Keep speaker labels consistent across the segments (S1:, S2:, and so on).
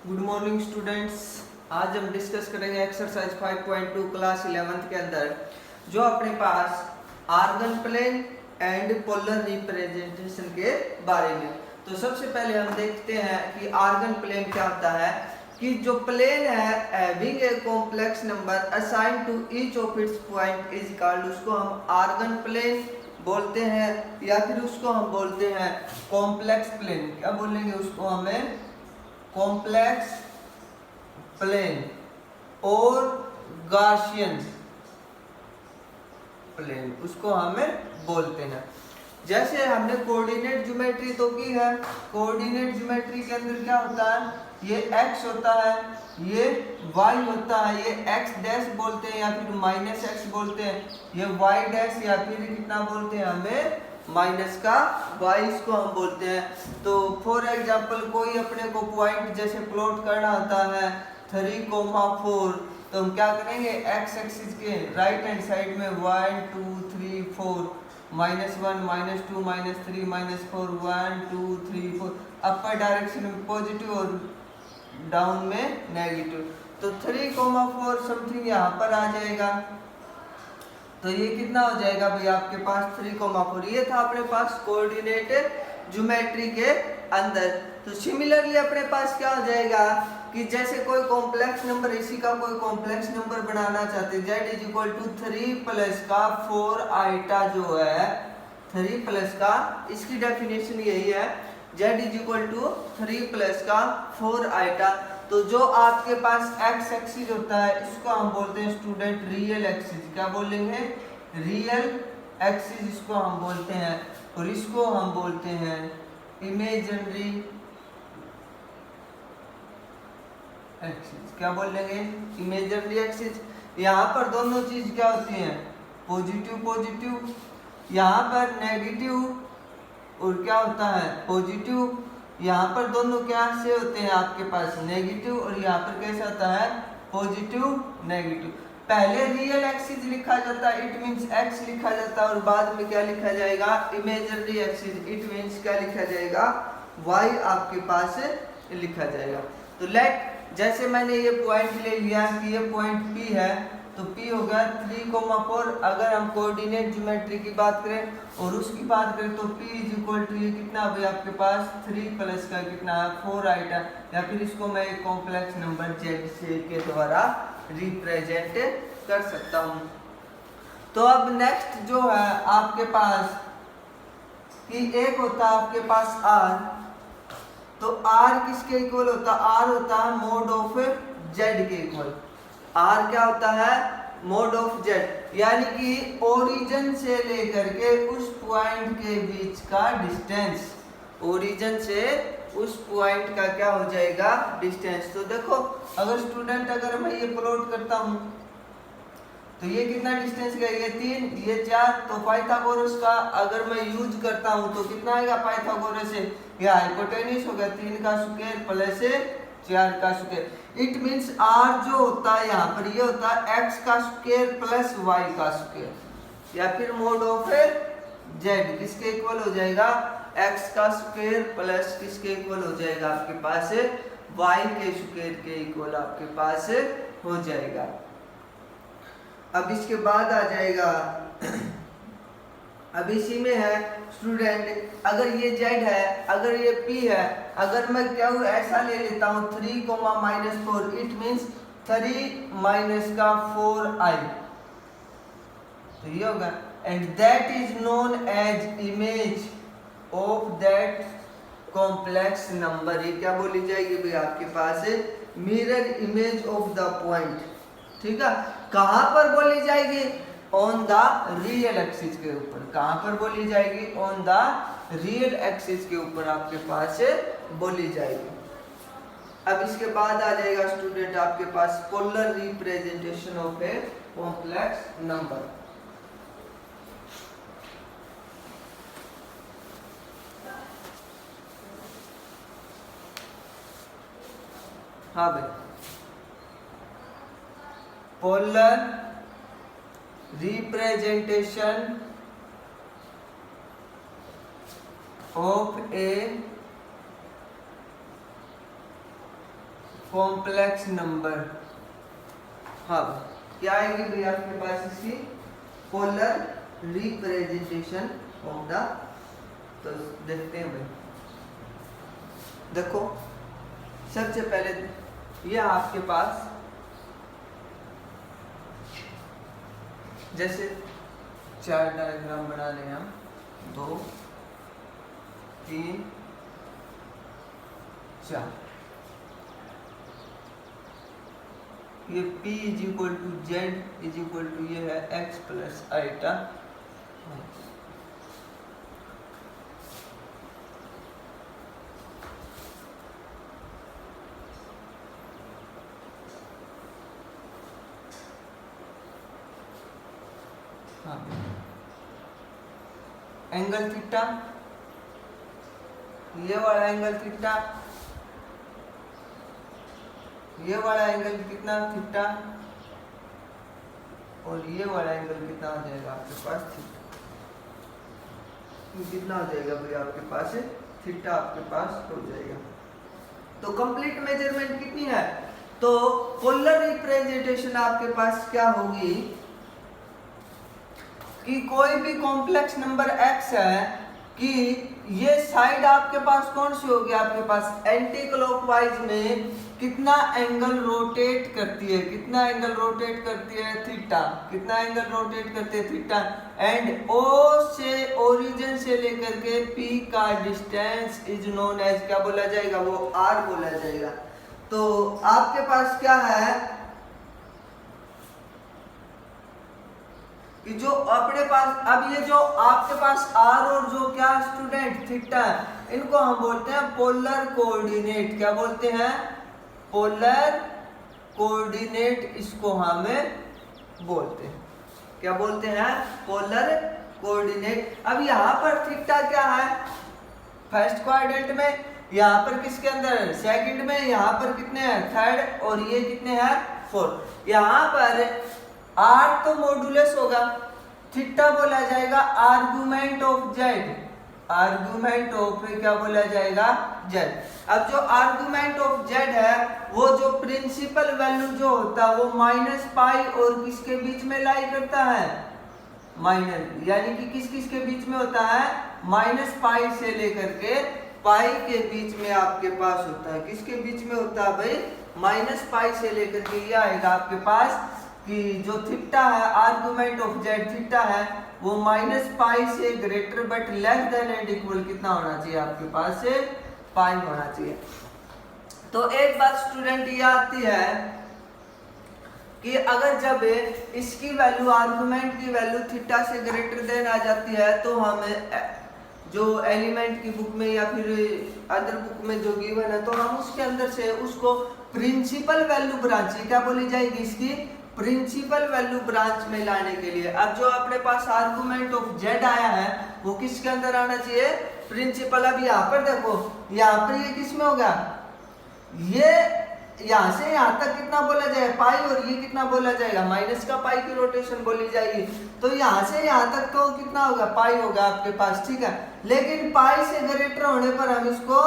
S1: Good morning students. आज हम discuss करेंगे एक्सरसाइज 5.2 क्लास 11th के अंदर जो अपने पास argand plane and polar representation के बारे में। तो सबसे पहले हम देखते हैं कि आर्गन प्लेन क्या होता है। कि जो प्लेन है having a complex number assign to each of its point is called, उसको हम आर्गन प्लेन बोलते हैं या फिर उसको हम बोलते हैं कॉम्प्लेक्स प्लेन। क्या बोलेंगे उसको हमें? कॉम्प्लेक्स प्लेन और गाशियन प्लेन उसको हमें बोलते हैं। जैसे हमने कोऑर्डिनेट ज्योमेट्री तो की है। कोऑर्डिनेट ज्योमेट्री के अंदर क्या होता है? ये x होता है, ये y होता है, ये x डैश बोलते हैं या फिर माइनस x बोलते हैं, ये y डैश या फिर कितना बोलते हैं हमें माइनस का y, इसको हम बोलते हैं। तो फॉर एग्जांपल कोई अपने को पॉइंट जैसे प्लॉट करना होता है 3,4, तो हम क्या करेंगे x एक्सिस के राइट हैंड साइड में 1 2 3 4 -1 -2 -3 -4 1 2 3 4 अपर डायरेक्शन में पॉजिटिव और डाउन में नेगेटिव। तो 3,4 समथिंग यहाँ पर आ जाएगा। तो ये कितना हो जाएगा भाई आपके पास 3,4। ये था अपने पास कोऑर्डिनेट ज्योमेट्री के अंदर। तो सिमिलरली अपने पास क्या हो जाएगा कि जैसे कोई कॉम्प्लेक्स नंबर, इसी का कोई कॉम्प्लेक्स नंबर बनाना चाहते हैं, z is equal to 3 plus का 4 आइटा जो है 3 प्लस का, इसकी डेफिनेशन यही है z is equal to 3 plus का 4 आइटा। तो जो आपके पास x एक्सिस होता है इसको हम बोलते हैं स्टूडेंट रियल एक्सिस। क्या बोलेंगे? रियल एक्सिस इसको हम बोलते हैं, और इसको हम बोलते हैं इमेजिनरी एक्सिस। क्या बोलेंगे? Imaginary axis. यहाँ पर दोनों चीज क्या होती हैं? पॉजिटिव पॉजिटिव, यहाँ पर नेगेटिव और क्या होता है पॉजिटिव। यहाँ पर दोनों क्या से होते हैं आपके पास नेगेटिव, और यहाँ पर कैसा होता है पॉजिटिव नेगेटिव। पहले रियल एक्सिस लिखा जाता है, इट मींस x लिखा जाता है, और बाद में क्या लिखा जाएगा इमेजिनरी एक्सिस, इट मींस क्या लिखा जाएगा y आपके पास लिखा जाएगा। तो लेट जैसे मैंने ये पॉइंट ले लिया कि ये पॉइंट P है, तो P हो गया 3,4। अगर हम कोऑर्डिनेट ज्योमेट्री की बात करें और उसकी बात करें तो P इज इक्वल टू ये कितना भाई आपके पास 3 प्लस का कितना है 4 आइटा, या फिर इसको मैं एक कॉम्प्लेक्स नंबर z के द्वारा रिप्रेजेंट कर सकता हूँ। तो अब नेक्स्ट जो है आपके पास कि एक होता है आपके पास r, तो r किसके इक्वल होता है? r होता है मोड ऑफ z के इक्वल। r क्या होता है? मोड ऑफ z, यानी कि ओरिजिन से लेकर के उस पॉइंट के बीच का डिस्टेंस, ओरिजिन से उस पॉइंट का क्या हो जाएगा डिस्टेंस। तो देखो अगर स्टूडेंट अगर मैं ये प्लॉट करता हूं तो ये कितना डिस्टेंस का? ये 3 ये 4। तो पाइथागोरस का अगर मैं यूज करता हूं तो कितना आएगा पाइथागोरस से? ये हाइपोटेन्यूज होगा 3 का स्क्वायर प्लस 4 का स्क्वायर। इट मींस r जो होता है यहाँ पर ये होता है x का स्क्वायर प्लस y का स्क्वायर, या फिर मोड ऑफ z किसके इक्वल हो जाएगा? x का स्क्वायर प्लस किसके इक्वल हो जाएगा आपके पास y के स्क्वायर के इक्वल आपके पास हो जाएगा। अब इसके बाद आ जाएगा अब इसी में है स्टूडेंट, अगर ये z है, अगर ये p है, अगर मैं क्या हूँ ऐसा ले लेता हूँ 3,-4, इट मींस 3 माइनस का 4i, तो ये होगा and that is known as image of that complex number. ये क्या बोली जाएगी भाई आपके पास mirror image of the point. ठीक है, कहां पर बोली जाएगी? ऑन द रियल एक्सिस के ऊपर। कहां पर बोली जाएगी? ऑन द रियल एक्सिस के ऊपर आपके पास बोली जाएगी। अब इसके बाद आ जाएगा स्टूडेंट आपके पास polar representation of a complex number. हाँ भाई, polar representation of a complex number. हाँ, क्या आएगी भाई आपके पास इसकी पोलर रिप्रेजेंटेशन ऑफ द। तो देखते हैं भाई, देखो सबसे पहले ये आपके पास जैसे चार डायग्राम बना लें हम, 2 3 4। ये P is equal to z is equal to ये है x प्लस आइटा। हाँ, एंगल थीटा, ये वाला एंगल थीटा, ये वाला एंगल कितना थीटा, और ये वाला एंगल कितना आ जाएगा आपके पास थीटा। कितना आ जाएगा भाई आपके पास थीटा आपके पास हो जाएगा। तो कंप्लीट मेजरमेंट कितनी है, तो पोलर रिप्रेजेंटेशन आपके पास क्या होगी कि कोई भी कॉम्प्लेक्स नंबर x है कि ये साइड आपके पास कौन सी होगी, आपके पास एंटी क्लॉकवाइज में कितना एंगल रोटेट करती है, कितना एंगल रोटेट करती है थीटा, कितना एंगल रोटेट करती है थीटा। एंड O से ओरिजिन से लेकर के P का डिस्टेंस इज नोन एज क्या बोला जाएगा, वो R बोला जाएगा। तो आपके पास क्या है कि जो अपने पास अब ये जो आपके पास R और जो क्या स्टूडेंट थीटा है, इनको हम बोलते हैं पोलर कोऑर्डिनेट। क्या बोलते हैं, पोलर कोऑर्डिनेट इसको हमें बोलते हैं। क्या बोलते हैं, पोलर कोऑर्डिनेट। अब यहाँ पर थीटा क्या है, फर्स्ट क्वाड्रेंट में, यहाँ पर किसके अंदर सेकंड में, यहाँ पर कितने हैं थर्ड, और ये कितने हैं फोर्थ। यहाँ पर R तो मॉडुलस होगा, थीटा बोला जाएगा argument of Z, argument of क्या बोला जाएगा जेड। अब जो आर्गुमेंट ऑफ जेड है वो जो प्रिंसिपल वैल्यू जो होता है वो माइनस पाई और किसके बीच में लाई करता है, माइनस, यानी कि किस किस के बीच में होता है, माइनस पाई से लेकर के पाई के बीच में आपके पास होता है। किसके बीच में होता है भाई, माइनस पाई से लेकर के ये आएगा आपके पास कि जो थीटा है आर्गुमेंट ऑफ जेड थीटा है वो माइनस पाई से greater but less than and equal कितना होना चाहिए आपके पास से पाई होना चाहिए। तो एक बात स्टूडेंट ये आती है कि अगर जब इसकी वैल्यू आर्गुमेंट की वैल्यू थीटा से ग्रेटर देन आ जाती है तो हम जो एलिमेंट की बुक में या फिर अदर बुक में जो गिवन है तो हम उसके अंदर से उसको प्रिंसिपल वैल्यू ब्रांच, क्या बोली जाएगी इसकी, प्रिंसिपल वैल्यू ब्रांच में लाने के लिए। अब जो अपने पास आर्गुमेंट ऑफ जेड आया है वो किसके अंदर आना चाहिए, प्रिंसिपल। अब यहाँ पर देखो, यहाँ पर ये किस में होगा, ये यहाँ से यहाँ तक कितना बोला जाएगा पाई, और ये कितना बोला जाएगा माइनस का पाई की रोटेशन बोली जाएगी। तो यहाँ से यहाँ तक तो कितना होगा, पाई होगा आपके पास, ठीक है। लेकिन पाई से ग्रेटर होने पर हम इसको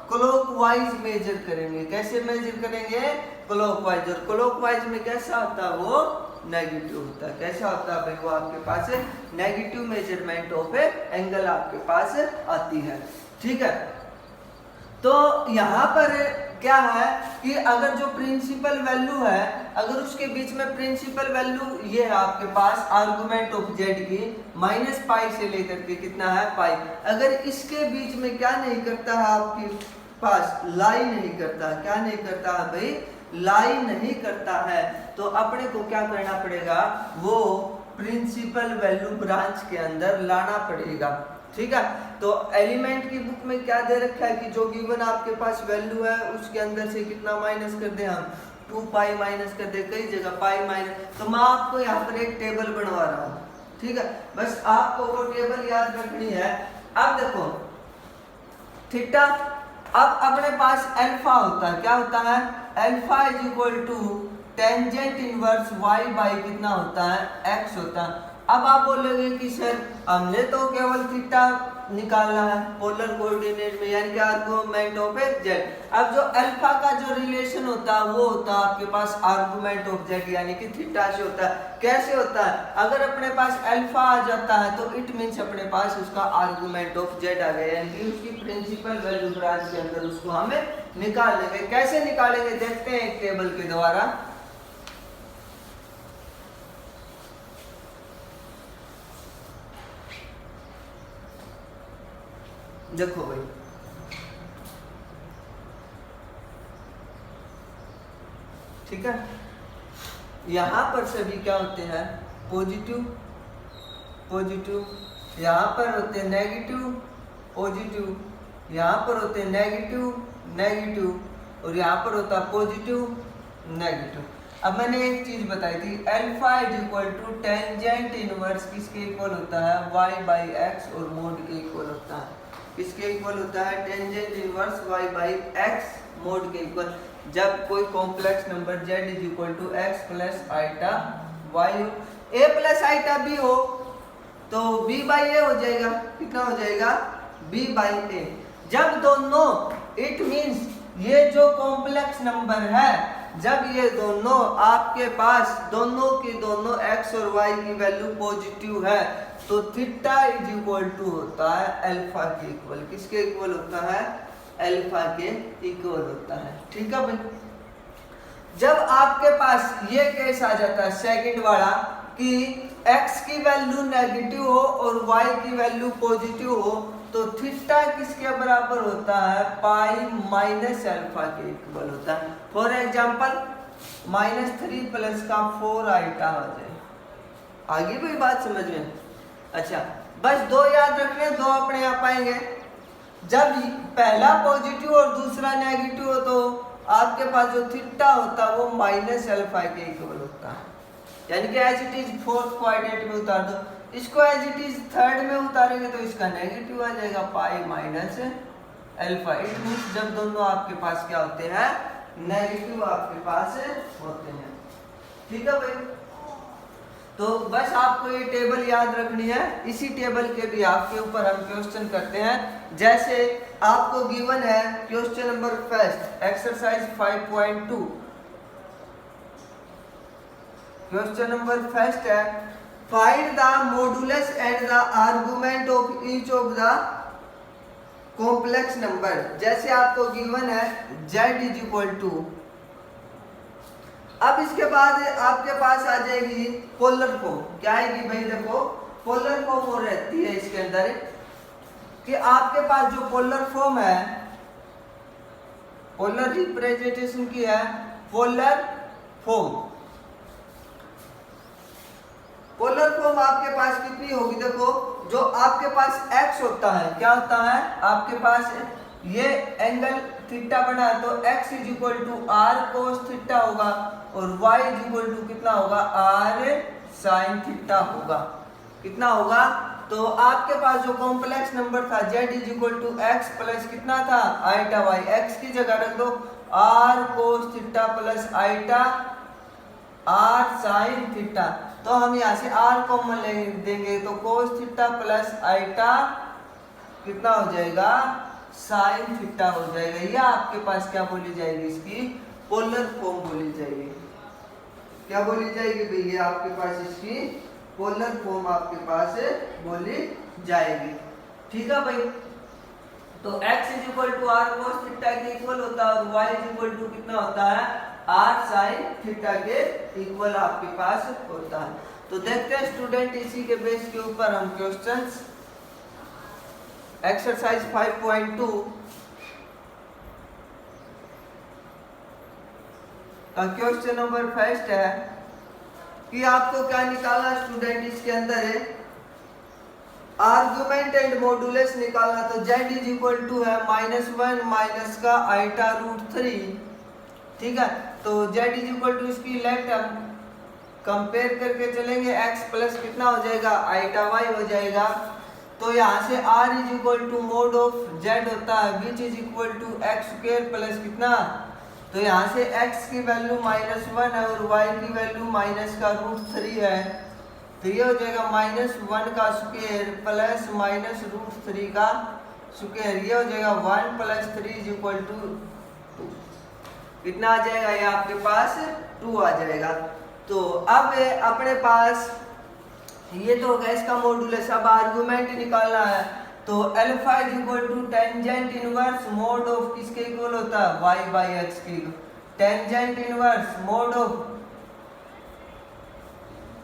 S1: क्लॉकवाइज मेजर करेंगे। कैसे मेजर करेंगे, क्लॉकवाइज। और क्लॉकवाइज में कैसा होता है, वो नेगेटिव होता है। कैसा होता है भाई, वो आपके पास नेगेटिव मेजरमेंट ऑफ एंगल आपके पास आती है, ठीक है। तो यहाँ पर क्या है कि अगर जो प्रिंसिपल वैल्यू है, अगर उसके बीच में प्रिंसिपल वैल्यू ये है आपके पास आर्गुमेंट ऑफ जेड की माइनस पाई से लेकर के कितना है पाई, अगर इसके बीच में क्या नहीं करता है आपके पास, लाई नहीं करता, क्या नहीं करता है भाई, लाई नहीं करता है, तो अपने को क्या करना पड़ेगा, वो प्रिंसिपल वैल्यू ब्रांच के अंदर लाना पड़ेगा, ठीक है। तो एलिमेंट की बुक में क्या दे रखा है कि जो गिवन आपके पास वैल्यू है उसके अंदर से कितना माइनस कर दे, हम 2 पाई माइनस कर दे, कई जगह पाई माइनस। तो मैं आपको यहाँ पर एक टेबल बनवा रहा हूँ, ठीक है, बस आपको वो टेबल याद रखनी है। अब देखो थीटा, अब अपने पास अल्फा होता है, क्या होता है, alpha is equal to tangent inverse y by कितना होता है x होता है। अब आप बोलोगे कि सर हमने तो केवल थीटा निकालना है पोलर कोऑर्डिनेट में, यानी कि आर्गुमेंट ऑफ जेड। अब जो अल्फा का जो रिलेशन होता है वो होता है आपके पास आर्गुमेंट ऑफ जेड, यानी कि थीटा से होता है। कैसे होता है? अगर अपने पास अल्फा आ जाता है तो इट मीन्स अपने पास उसका आर्गुमेंट ऑफ जेड आ गया, यानी कि उसकी प्रिंसिपल वैल्यू ब्रांच के अंदर उसको हमें निकाल लेंगे। कैसे निकालेंगे देखते हैं एक टेबल के द्वारा। देखो भाई, ठीक है, यहां पर सभी क्या होते हैं? पॉजिटिव पॉजिटिव, यहां पर होते हैं नेगेटिव पॉजिटिव, यहां पर होते हैं नेगेटिव नेगेटिव, और यहां पर होता है पॉजिटिव नेगेटिव। अब मैंने एक चीज बताई थी, alpha is equal to tangent inverse किसके इक्वल होता है? y बाई एक्स, और मोड के इक्वल होता है। किसके इक्वल होता है? Tangent inverse y by x mod के इक्वल। जब कोई complex number z is equal to x plus iota y हो, a प्लस आइटा b हो, तो b बाई a हो जाएगा। कितना हो जाएगा? b by a। जब दोनों, इट मीन्स ये जो कॉम्प्लेक्स नंबर है, जब ये दोनों आपके पास दोनों की दोनों x और y की वैल्यू पॉजिटिव है, तो थीटा इज इक्वल टू होता है अल्फा के इक्वल। किसके इक्वल होता है? अल्फा के इक्वल होता है। ठीक है भाई। जब आपके पास ये केस आ जाता है सेकंड वाला कि x की वैल्यू नेगेटिव हो और y की वैल्यू पॉजिटिव हो, तो थीटा किसके बराबर होता है? पाई माइनस अल्फा के इक्वल होता है। फॉर एग्जांपल -3 प्लस का 4 आइटा हो जाए। आगे भी बात समझ में? अच्छा, बस दो याद रखने, दो अपने आप आएंगे। जब पहला पॉजिटिव और दूसरा नेगेटिव हो तो आपके पास जो थीटा होता है वो माइनस अल्फा के इक्वल होता है, यानी कि as it is fourth quadrant में उतार दो, इसको एज इट इज थर्ड में उतारेंगे तो इसका नेगेटिव आ जाएगा pi minus alpha. It means जब दोनों आपके पास क्या होते हैं? नेगेटिव आपके पास होते हैं। ठीक है भाई। तो बस आपको ये टेबल याद रखनी है। इसी टेबल के भी आपके ऊपर हम क्वेश्चन करते हैं। जैसे आपको गिवन है question number first, exercise 5.2। Question number first है, find the modulus and the argument of each of the complex number. जैसे आपको गिवन है z इज इक्वल टू, अब इसके बाद आपके पास आ जाएगी पोलर फॉर्म। क्या आएगी भाई? देखो पोलर फॉर्म हो रहती है इसके अंदर कि आपके पास जो पोलर फॉर्म है, पोलर रिप्रेजेंटेशन की है पोलर फॉर्म। पोलर फॉर्म आपके पास कितनी होगी? देखो जो आपके पास x होता है, क्या होता है आपके पास? ये एंगल थीटा बना है तो x is equal to r cos theta होगा, और y इज इक्वल टू कितना होगा? आर साइन थीटा होगा। कितना होगा? तो आपके पास जो कॉम्प्लेक्स नंबर था z is equal to x plus कितना था? Iota y। x की जगह रख दो r cos theta plus iota r sine theta. तो हम यहाँ से r कॉमन ले देंगे तो कोस थीटा प्लस आइटा कितना हो जाएगा? साइन थीटा हो जाएगा। यह आपके पास क्या बोली जाएगी? इसकी पोलर फॉर्म बोली जाएगी। क्या बोली जाएगी भैया? आपके पास इसकी पोलर फॉर्म आपके पास बोली जाएगी। ठीक है भाई। तो x is equal to r cos theta के इक्वल होता है और y इज इक्वल टू कितना होता है? आर साइन थीटा के इक्वल आपके पास होता है। तो देखते हैं स्टूडेंट, इसी के बेस के ऊपर हम क्वेश्चंस एक्सरसाइज 5.2 का क्वेश्चन नंबर फर्स्ट है कि आपको क्या निकालना स्टूडेंट? इसके अंदर है आर्गुमेंट एंड मॉडुलस निकालना। तो z इज इक्वल टू है -1 माइनस का आइटा √3। ठीक है, तो z इज इक्वल टू इसकी लेफ्ट हम कंपेयर करके चलेंगे, x प्लस कितना हो जाएगा? आइटा y हो जाएगा। तो यहाँ से r is equal to mod of z होता है which is equal to x square plus कितना? तो यहाँ से x की वैल्यू -1 है और y की वैल्यू माइनस का √3 है। तो ये हो जाएगा -1 का स्क्वायर प्लस -√3 का स्क्वायर, ये हो जाएगा 1 + 3 = 2। कितना आ जाएगा? ये आपके पास 2 आ जाएगा। तो अब अपने पास ये तो हो गया इसका मॉडुलस, अब आर्गुमेंट निकालना है। तो alpha = tangent inverse mode of किसके इक्वल होता है? y/x के। टेंजेंट इनवर्स मोड ऑफ,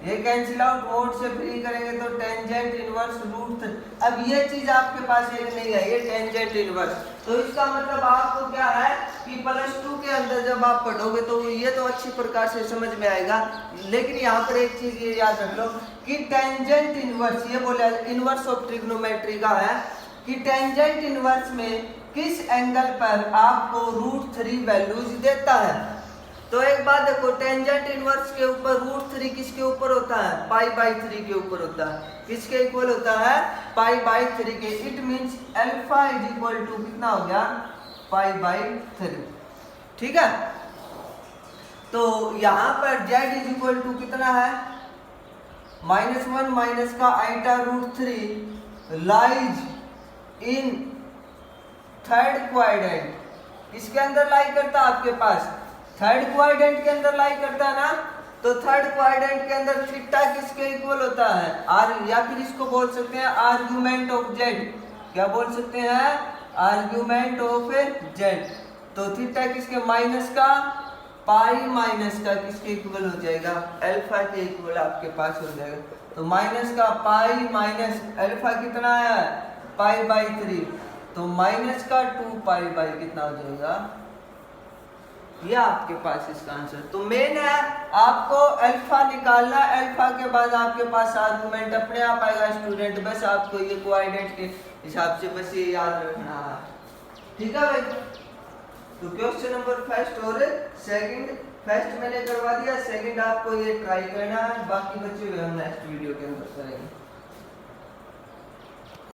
S1: ये कैंसिल आउट, मोड से फ्री करेंगे तो टेंजेंट इनवर्स √3। अब ये चीज आपके पास एक नहीं है, ये टेंजेंट इनवर्स, तो इसका मतलब आपको क्या है कि +2 के अंदर जब आप पढ़ोगे तो ये तो अच्छी प्रकार से समझ में आएगा। लेकिन यहाँ पर एक चीज ये याद रख लो कि टेंजेंट इनवर्स, ये बोला इनवर्स ऑफ ट्रिग्नोमेट्री का है कि टेंजेंट इनवर्स में किस एंगल पर आपको √3 वैल्यूज देता है। तो एक बात देखो, टेंजेंट इनवर्स के ऊपर √3 किसके ऊपर होता है? π/3 के ऊपर होता है। किसके इक्वल होता है? π/3 के। इट मींस अल्फा = कितना हो गया? π/3। ठीक है, तो यहाँ पर z = कितना है? -1 माइनस का iota √3 lies in third quadrant. किसके अंदर लाई करता है? आपके पास थर्ड क्वाड्रेंट के अंदर लाई करता है ना। तो थर्ड क्वाड्रेंट के अंदर थीटा किसके इक्वल होता है? आर, या फिर इसको बोल सकते हैं आर्गुमेंट ऑफ जेड। क्या बोल सकते हैं? Argument of Z. तो थीटा किसके? माइनस का पाई माइनस का किसके इक्वल हो जाएगा? अल्फा के इक्वल आपके पास हो जाएगा। तो माइनस का पाई माइनस अल्फा कितना है? π/3। तो माइनस का 2π/ कितना हो जाएगा? ये आपके पास इसका आंसर। तो मेन है आपको अल्फा निकालना, अल्फा के बाद आपके पास आर्गुमेंट अपने आप आएगा स्टूडेंट, बस आपको ये कोऑर्डिनेट के हिसाब से बस ये याद रखना है। ठीक है भाई, तो क्वेश्चन नंबर फर्स्ट और सेकंड, फर्स्ट मैंने करवा दिया, सेकंड आपको ये ट्राई करना है, बाकी बच्चे हम नेक्स्ट वीडियो के अंदर करेंगे।